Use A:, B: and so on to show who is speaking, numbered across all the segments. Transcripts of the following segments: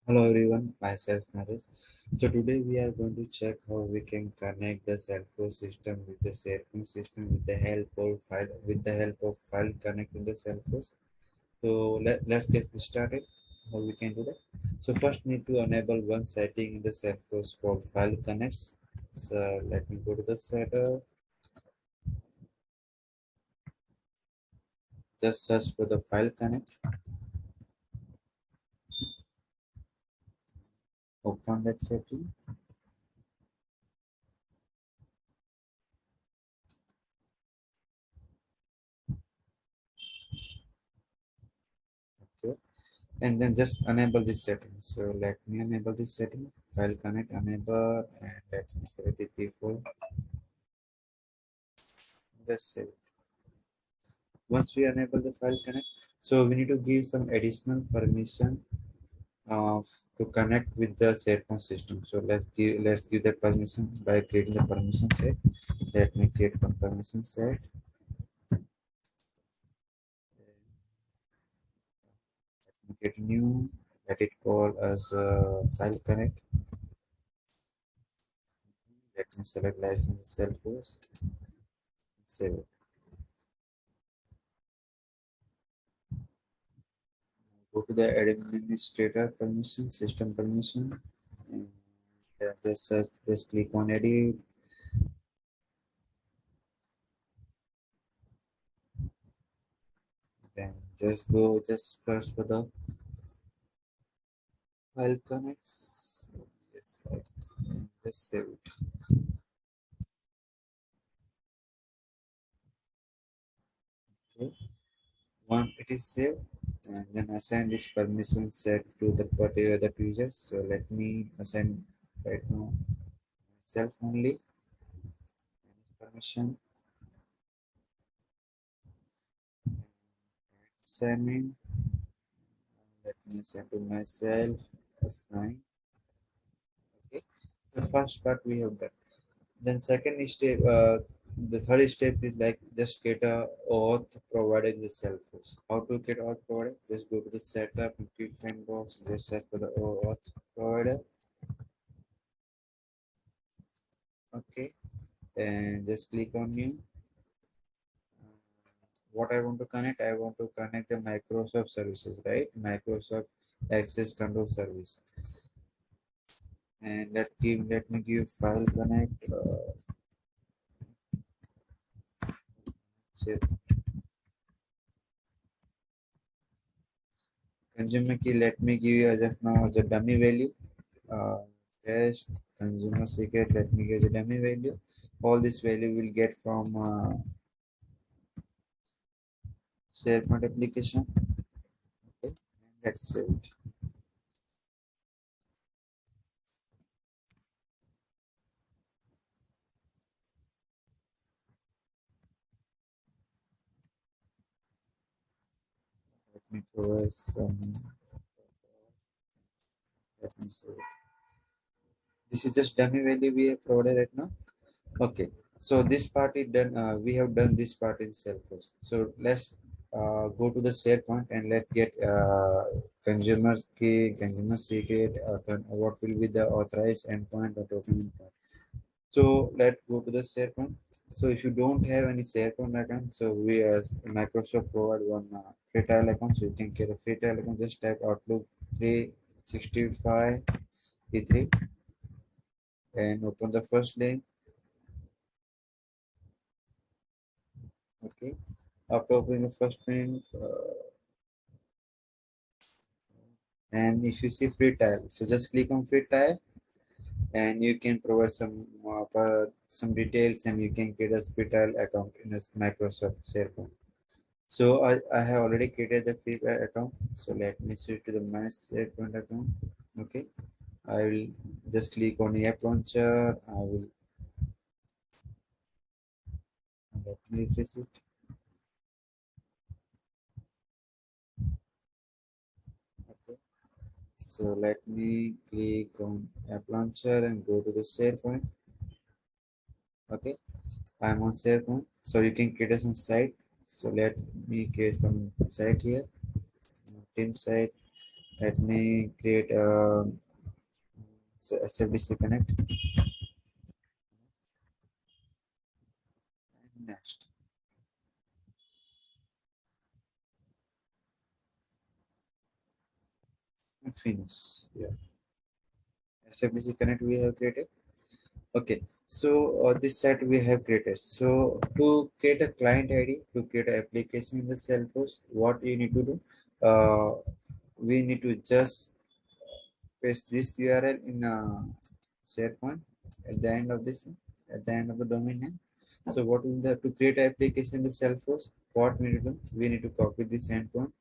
A: Hello everyone, myself Naresh. So today we are going to check how we can connect the Salesforce system with the SharePoint system with the help of file connect with the Salesforce. So let's get started. How we can do that. So first need to enable one setting in the Salesforce called file connects. So let me go to the setup. Just search for the file connect. Open that setting. Okay. And then just enable this setting. So let me enable this setting, file connect enable, and let me select the default. Let's save it. Once we enable the file connect, so we need to give some additional permission uh, to connect with the SharePoint system. So let's give the permission by creating the permission set. Let me create one permission set. Let me create new. Let it call as file connect. Let me select license Salesforce. Save it. Go to the administrator permission, system permission, and just click on edit. Then just search for the file connects. Yes, just save it. Okay. Once it is saved, and then assign this permission set to the particular the users. So let me assign right now myself only permission. Assign in. Let me assign to myself. Assign. Okay. The first part we have done. Then second step, the third step is like just get a auth provided in the Salesforce. How to get auth provided? Just go to the setup and quick find box. Just search for the auth provider. Okay, and just click on new. What I want to connect? I want to connect the Microsoft services, right? Microsoft Access Control Service. And let me give file connect. Say consumer key. Let me give you as of now as a dummy value. Test consumer secret. Let me give the dummy value. All this value will get from SharePoint application. Okay, and let's save it. Let me provide some. Let me save it. This is just dummy value we have provided right now. Okay, so this part is done. We have done this part in Salesforce. So let's go to the SharePoint and let's get consumer key, consumer secret, what will be the authorized endpoint or token endpoint. So let's go to the SharePoint. So if you don't have any SharePoint account, so we as Microsoft provide one free trial account. So you can get a free trial account. Just type Outlook 365 E3 and open the first link. Okay. After opening the first link, and if you see free trial, so just click on free trial, and you can provide some details, and you can create a free trial account in a Microsoft SharePoint. So I have already created the free account. So let me switch to the my SharePoint account. Okay. I will just click on app launcher. I will let me refresh it. Okay. So let me click on app launcher and go to the SharePoint. Okay. I'm on SharePoint. So you can create some site. So let me create some site here. Team site. Let me create a SFDC connect. Next, finish. Yeah, SFDC connect we have created. Okay, so this set we have created. So to create a client ID, to create an application in the Salesforce, what you need to do? Uh, we need to just paste this URL in SharePoint at the end of this, at the end of the domain name. So what will the to create an application in the Salesforce? What we need to do? We need to copy this endpoint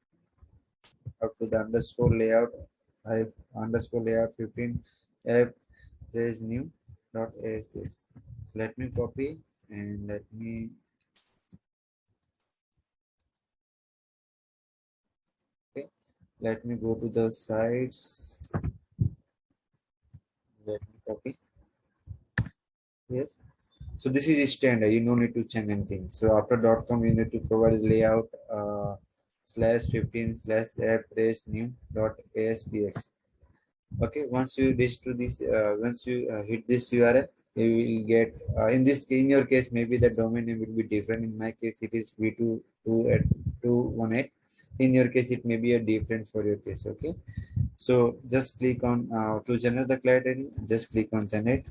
A: up to the underscore layout. I underscore layout 15 app raise new dot asp. Let me copy and let me okay. Let me go to the sites. Let me copy. Yes. So this is standard. You don't need to change anything. So after .com, you need to provide layout slash 15 slash app raise new dot aspx. Okay. Once you reach to this, once you hit this URL, you will get in this in your case maybe the domain name will be different. In my case, it is v22@218. In your case, it may be a different for your case. Okay. So just click on to generate the client ID. Just click on generate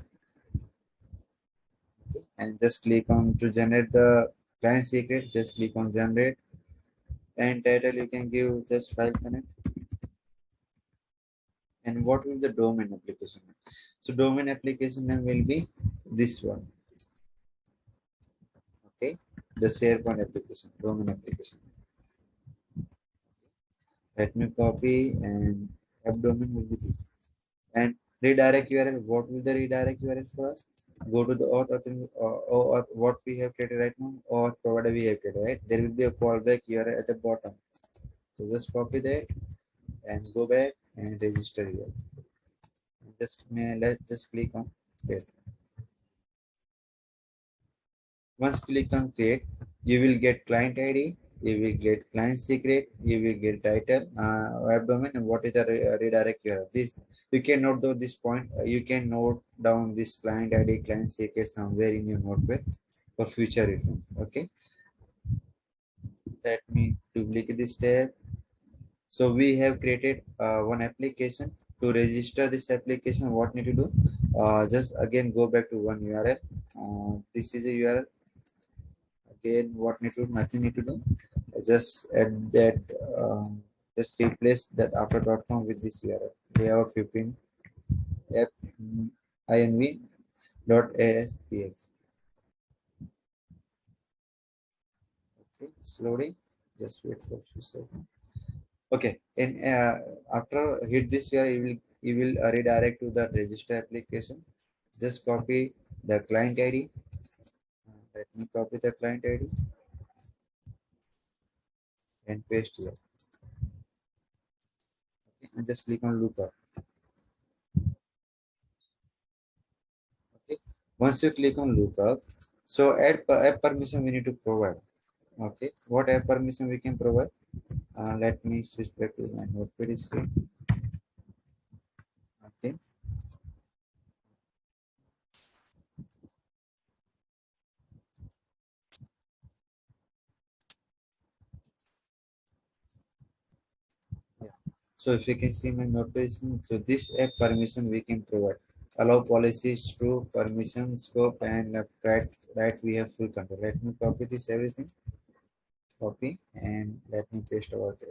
A: and just click on to generate the client secret. Just click on generate and title you can give just file connect. And what will the domain application name? So domain application name will be this one. Okay, the SharePoint application domain application. Let me copy and app domain will be this. And redirect URL. What will the redirect URL for us? Go to the auth what we have created right now. Auth provider we have created, right? There will be a callback URL at the bottom. So just copy that and go back and register here. Just let's just click on create. Once click on create, you will get client ID, you will get client secret, you will get title, web domain, and what is the redirect URL. This you can note though this point. You can note down this client ID, client secret somewhere in your notepad for future reference. Okay. Let me duplicate this tab. So we have created one application. To register this application, what need to do? Just again go back to one URL. This is a URL. Again, what need to do? Nothing need to do. Just add that. Just replace that after.com with this URL. Layout 15 app inv dot aspx. Okay, it's loading. Just wait for a few seconds. Okay, and after hit this here, you will redirect to the register application. Just copy the client ID. Let me copy the client ID and paste here. Okay, and just click on lookup. Okay, once you click on lookup, so app permission we need to provide. Okay, what app permission we can provide? Let me switch back to my notepad screen. Okay. Yeah. So if you can see my notation, so this app permission we can provide. Allow policies, true, permission, scope, and right we have full control. Let me copy this everything, copy, and let me paste over there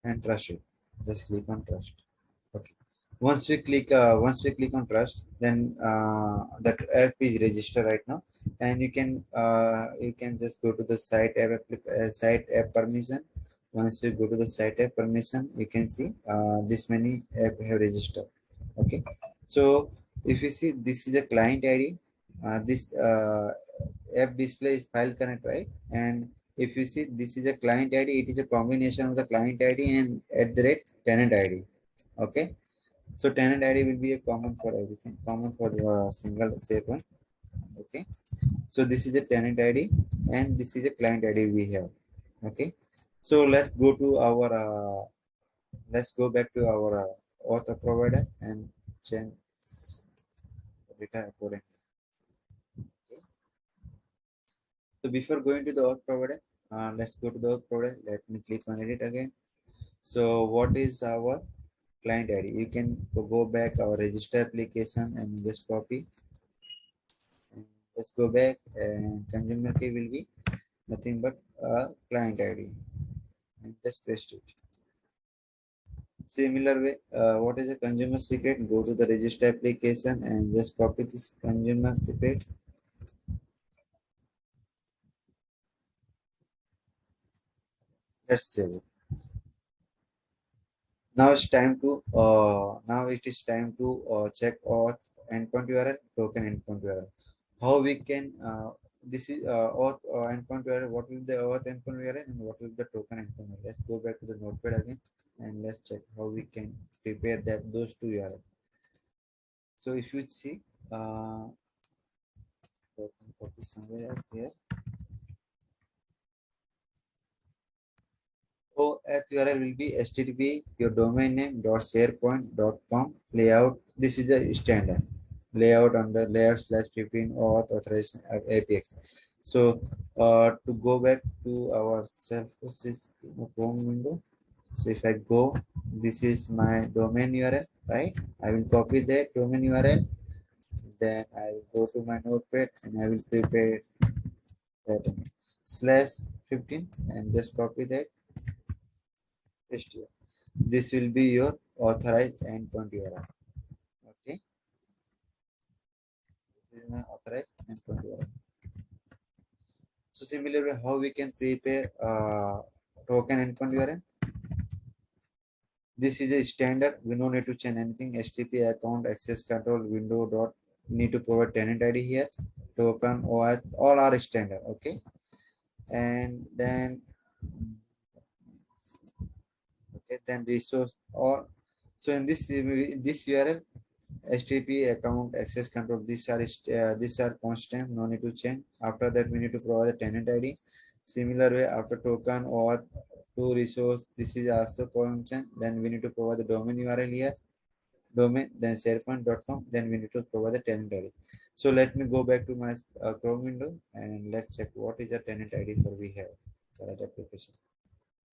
A: and trust it. Just click on trust. Okay. Once we click on trust, then that app is registered right now, and you can just go to the site app permission. Once you go to the site app permission, you can see this many app have registered. Okay, so if you see this is a client ID, this app display is file connect, right? And if you see this is a client ID, it is a combination of the client ID and at the rate tenant ID. Okay, so tenant ID will be a common for everything, common for the single safe one. Okay, so this is a tenant ID and this is a client ID we have. Okay, so let's go back to our author provider and change data accordingly. Okay. So before going to the auth provider, let's go to the auth provider. Let me click on edit again. So what is our client ID? You can go back our register application and just copy. And let's go back and consumer key will be nothing but client ID and just paste it. Similar way, what is a consumer secret? Go to the register application and just copy this consumer secret. Let's save it. Now it is time to check auth endpoint URL, token endpoint URL. How we can this is auth endpoint URL. What will the auth endpoint URL and what will the token endpoint URL? Let's go back to the notepad again and let's check how we can prepare those two URL. So if you see, copy somewhere else here. OAuth URL will be http your domain name dot sharepoint.com layout. This is a standard layout under layout slash 15 auth authorization APX. So to go back to our Salesforce Chrome window. So if I go, this is my domain URL, right? I will copy that domain URL. Then I will go to my notepad and I will prepare that slash 15 and just copy that. Paste here. This will be your authorized endpoint URL. Okay, this is my authorized endpoint URL. So similarly, how we can prepare token endpoint URL? This is a standard. We don't need to change anything. HTTP account access control window dot need to provide tenant ID here. Token OAuth all are standard. Okay, and then okay, then resource or so in this URL HTTP account access control, these are constant, no need to change. After that we need to provide the tenant ID. Similar way, after token or to resource, this is also constant. Then we need to provide the domain URL here, domain, then sharepoint.com, then we need to provide the tenant ID. So let me go back to my Chrome window and let's check what is the tenant ID for we have for that application.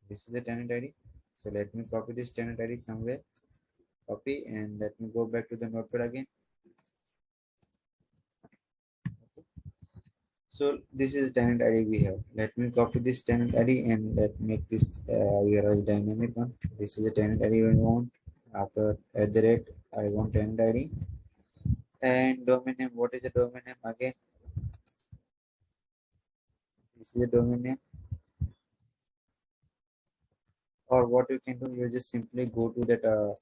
A: This is the tenant ID. So let me copy this tenant ID somewhere, copy, and let me go back to the notepad again. So this is tenant ID we have. Let me copy this tenant ID and let make this URL dynamic one. This is a tenant ID we want. After at the rate, I want tenant ID and domain name. What is the domain name again? This is a domain name. Or what you can do, you just simply go to that.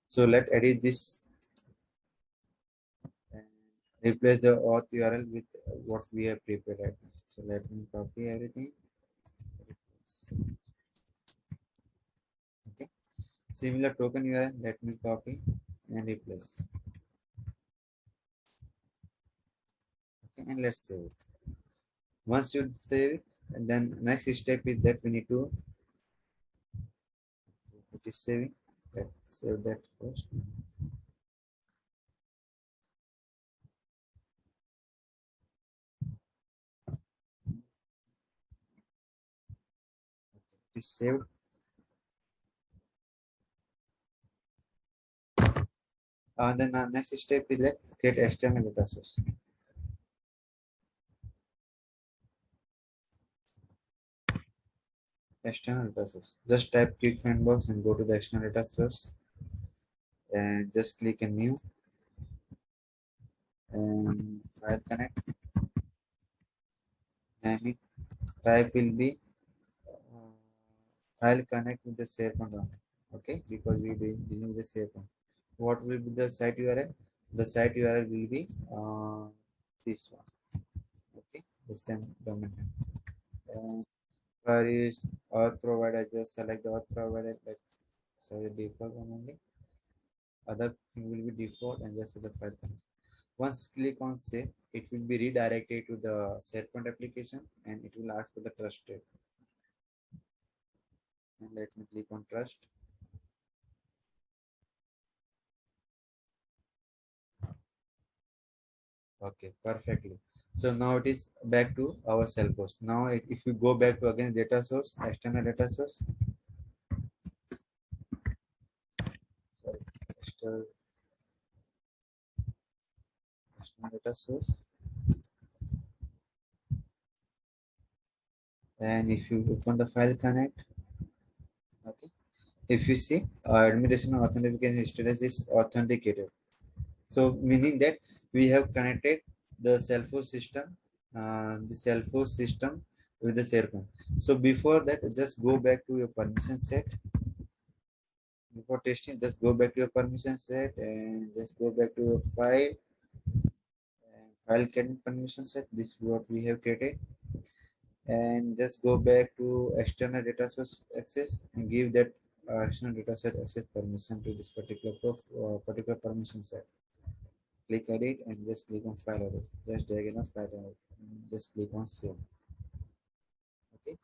A: So let edit this and replace the auth URL with what we have prepared. So let me copy everything. Okay. Similar token URL, let me copy and replace. Okay, and let's save it. Once you save it, and then next step is that we need to it is saving. Let's save that first. It is saved. Then next step is that create external data source. External data source. Just type quick find box and go to the external data source and just click a new and file connect. Name it. Type will be file connect with the SharePoint on it. Okay, because we will dealing with the SharePoint. What will be the site URL? The site URL will be this one. Okay, the same domain name. For use auth provider, just select the auth provider. Let's select the default one only. Other thing will be default and just the file connect. Once click on save, it will be redirected to the SharePoint application and it will ask for the trusted. And let me click on trust. Okay, perfectly. So now it is back to our Salesforce. Now, if you go back to again data source, external data source, sorry, external data source, and if you open the file connect, okay, if you see administration authentication status is authenticated. So meaning that we have connected the Salesforce system with the SharePoint. So before that, just go back to your permission set. Before testing, just go back to your permission set and just go back to your file and file getting permission set. This is what we have created. And just go back to external data source access and give that external data set access permission to this particular permission set. Click edit and just click on file arrays. Just drag in a file array. Just click on save. Okay.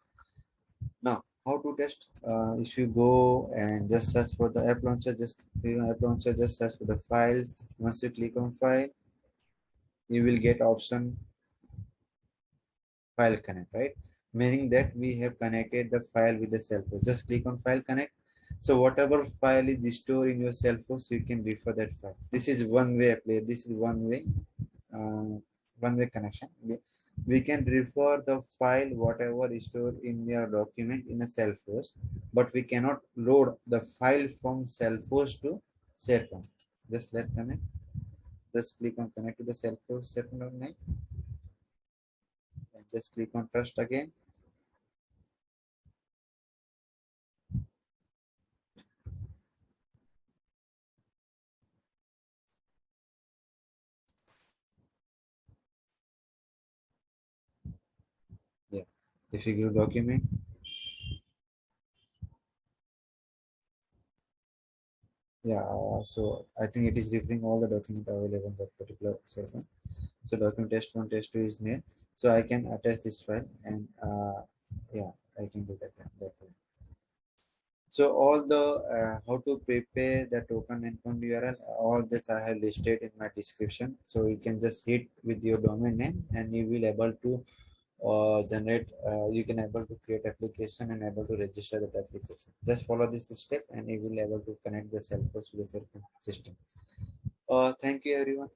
A: Now, how to test? If you go and just search for the app launcher, just click on app launcher, just search for the files. Once you click on file, you will get option file connect, right? Meaning that we have connected the file with the Salesforce. Just click on file connect. So whatever file is stored in your Salesforce, you can refer that file. This is one way play. This is uh, one way connection. We can refer the file whatever is stored in your document in a Salesforce, but we cannot load the file from Salesforce to SharePoint. Just let connect. Just click on connect to the Salesforce SharePoint and just click on trust again. Yeah. If you give document, yeah. So I think it is referring all the document available in that particular server. So document test one, test two is there. So I can attach this file and yeah, I can do that way. So all the how to prepare the token endpoint URL, all this I have listed in my description. So you can just hit with your domain name and you will able to generate. You can able to create application and able to register that application. Just follow this step and you will able to connect the Salesforce with the Salesforce system. Thank you everyone.